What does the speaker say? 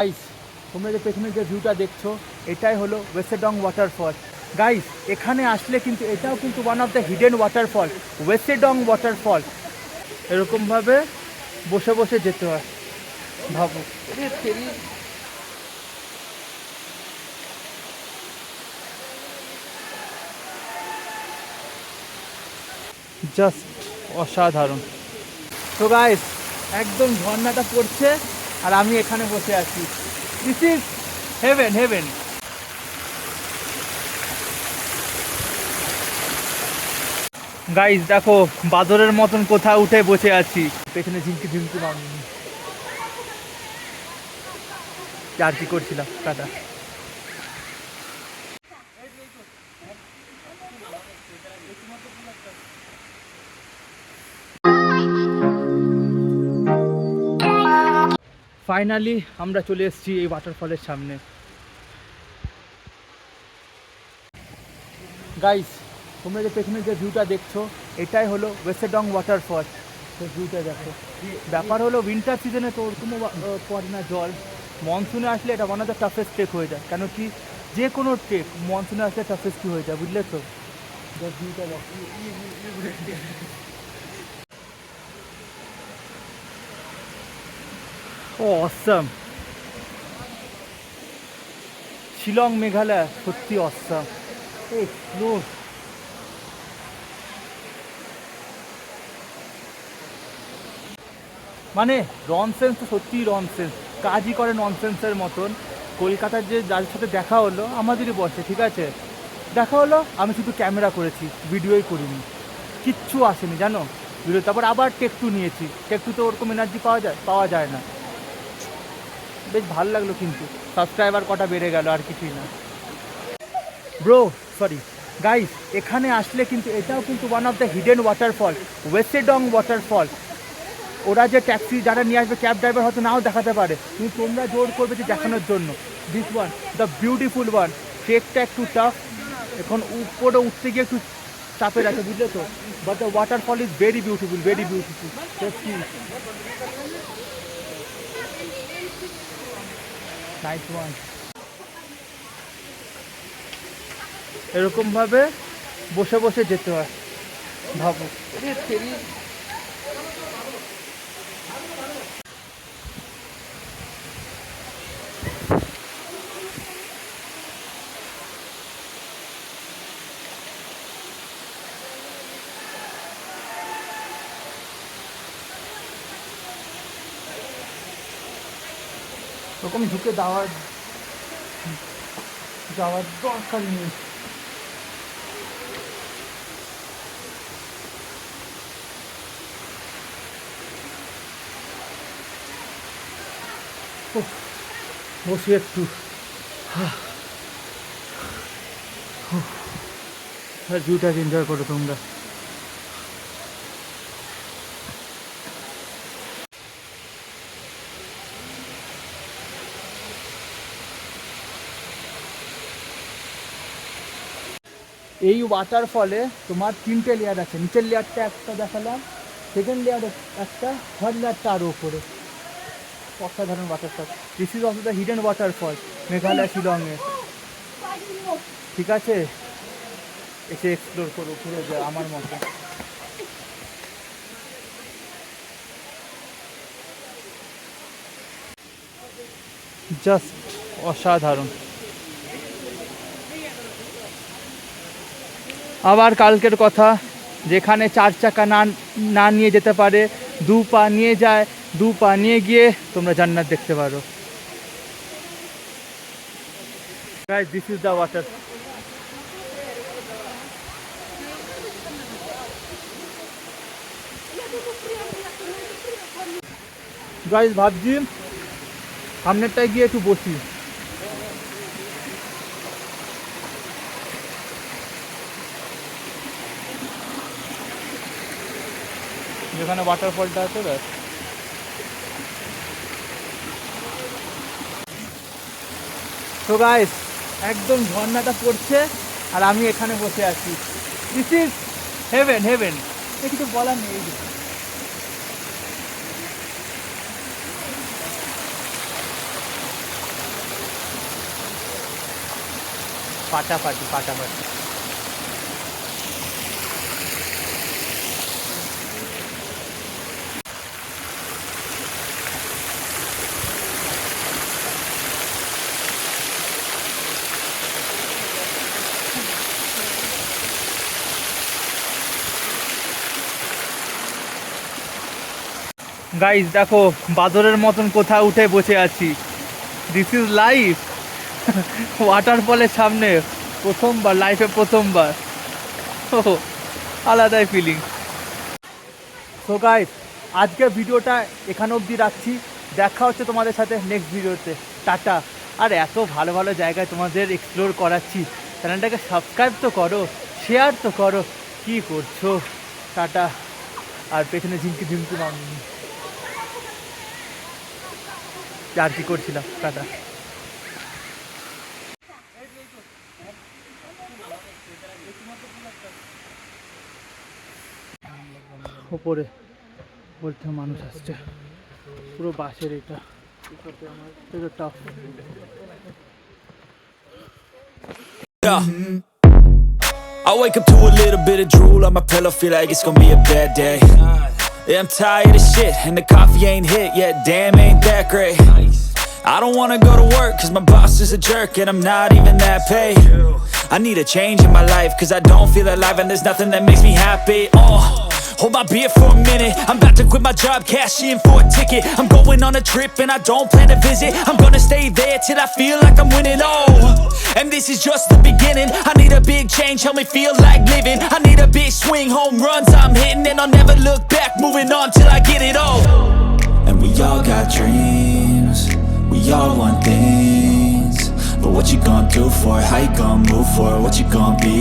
Guys, তোমরা যে পেছনে যে ভিউটা দেখছো এটাই হলো ওয়ে সদং ওয়াটারফল। গাইস, এখানে আসলে কিন্তু এটাও কিন্তু one of the hidden waterfall, way Sawdong waterfall. এরকমভাবে বসে বসে যেতে হয়, ভাবো। জাস্ট অসাধারণ। তো গাইস, একদম ঝর্ণাটা পড়ছে আর আমি এখানে বসে আছি। This is heaven, heaven. Guys দেখো, বাদরের মতন কোথাও উঠে বসে আছি, পেছনে ঝিমকি ঝিমকি মামনি। আর কি করছিলাম টাটা। ফাইনালি আমরা চলে এসেছি এই ওয়াটারফলের সামনে। গাইস, তোমরা যে পেছনে যে ভিউটা দেখছো এটাই হলো ওয়ে সদং ওয়াটারফল। সেই ভিউটা দেখো। ব্যাপার হলো উইন্টার সিজনে তো ওরকমও পড়ে না জল, মনসুনে আসলে এটা one of the toughest trek হয়ে যায়। কেন কি, যে কোনো ট্রেক মনসুনে আসলে টাফেস্ট হয়ে যায়, বুঝলে তো। ভিউটা দেখো। ও অসাম। শিলং মেঘালয় সত্যি অসাম। এই স্লো। মানে ননসেন্স তো সত্যিই ননসেন্স, কাজই করে ননসেন্সের মতন। কলকাতার যে যার সাথে দেখা হলো আমাদেরই বসে, ঠিক আছে, দেখা হলো, আমি শুধু ক্যামেরা করেছি, ভিডিওই করিনি, কিচ্ছু আসেনি জানো ভিডিও। তারপর আবার টেক টু নিয়েছি, টেক টু তো ওরকম এনার্জি পাওয়া যায় না। বেশ ভালো লাগলো, কিন্তু সাবস্ক্রাইবার কটা বেড়ে গেল, আর কিছুই না। ব্রো, সরি গাইস, এখানে আসলে কিন্তু এটাও কিন্তু one of the hidden waterfall, way Sawdong waterfall. ওরা যে ট্যাক্সি যারা নিয়ে আসবে, ক্যাব ড্রাইভার হয়তো নাও দেখাতে পারে, কিন্তু তোমরা জোর করবে যে দেখানোর জন্য। This one the beautiful one. ট্রেকটা একটু টাফ, এখন উপরে উঠতে গিয়ে একটু চাপের আছে, বুঝলে তো। But the waterfall is very beautiful, very beautiful. Nice one. এরকমভাবে বসে বসে যেতে হয়, ভাবো। ওরকম ঢুকে যাওয়ার দরকার নেই। বসে একটু ভিউটাকে এনজয় করো তোমরা। এই ওয়াটারফলে তোমার 3টে লেয়ার আছে। নিচের লেয়ারটা একটা দেখালাম, সেকেন্ড লেয়ার একটা, থার্ড লেয়ারটা আরও উপরে। অসাধারণ waterfall. This is also the hidden waterfall, Meghalaya শিলংয়ে। ঠিক আছে, এসে এক্সপ্লোর করো, ঘুরে যায় আমার মতো। জাস্ট অসাধারণ। আবার কালকের কথা, যেখানে 4 চাকা না নিয়ে যেতে পারে, 2 পা নিয়ে যায়, 2 পা নিয়ে গিয়ে তোমরা জান্নাত দেখতে পারো। Guys, this is the water. Guys, ভাবছি সামনেরটায় গিয়ে একটু বসি। যেখানে ওয়াটারফলটা আছে, ব্যাস। তো গাইস, একদম ঝর্ণাটা পড়ছে আর আমি এখানে বসে আছি। This is heaven, heaven. কিছু বলার নেই। ফাটাফাটি ফাটাফাটি। গাইস দেখো বাদরের মতন কোথাও উঠে বসে আছি। This is life. ওয়াটারফলের সামনে প্রথমবার, লাইফে প্রথমবার। আলাদাই ফিলিং। তো গাইস আজকের ভিডিওটা এখানে অবধি রাখছি। দেখা হচ্ছে তোমাদের সাথে নেক্সট ভিডিওতে। টাটা। আর এত ভালো ভালো জায়গায় তোমাদের এক্সপ্লোর করাচ্ছি, চ্যানেলটাকে সাবস্ক্রাইব তো করো, শেয়ার তো করো, কি করছো? টাটা। আর পেছনে ঝিমকি ঝিমকি মামনি আর কি করছিলাম। টাটা। ওপরে বলতে মানুষ আসছে, পুরো বাসের এটা tough. I wake up to a little bit of drool on my pillow, feel like it's gonna be a bad day. Yeah, I'm tired of shit, and the coffee ain't hit yet, damn ain't that great. I don't wanna go to work, cause my boss is a jerk, and I'm not even that paid. I need a change in my life, cause I don't feel alive, and there's nothing that makes me happy. Hold my beer for a minute, I'm about to quit my job, cash in for a ticket. I'm going on a trip and I don't plan to visit. I'm gonna stay there till I feel like I'm winning, oh. And this is just the beginning. I need a big change, help me feel like living. I need a big swing, home runs I'm hitting, and I'll never look back, moving on till I get it all. And we all got dreams, we all want things, but what you gonna do for it? How you gonna move for it? What you gonna be?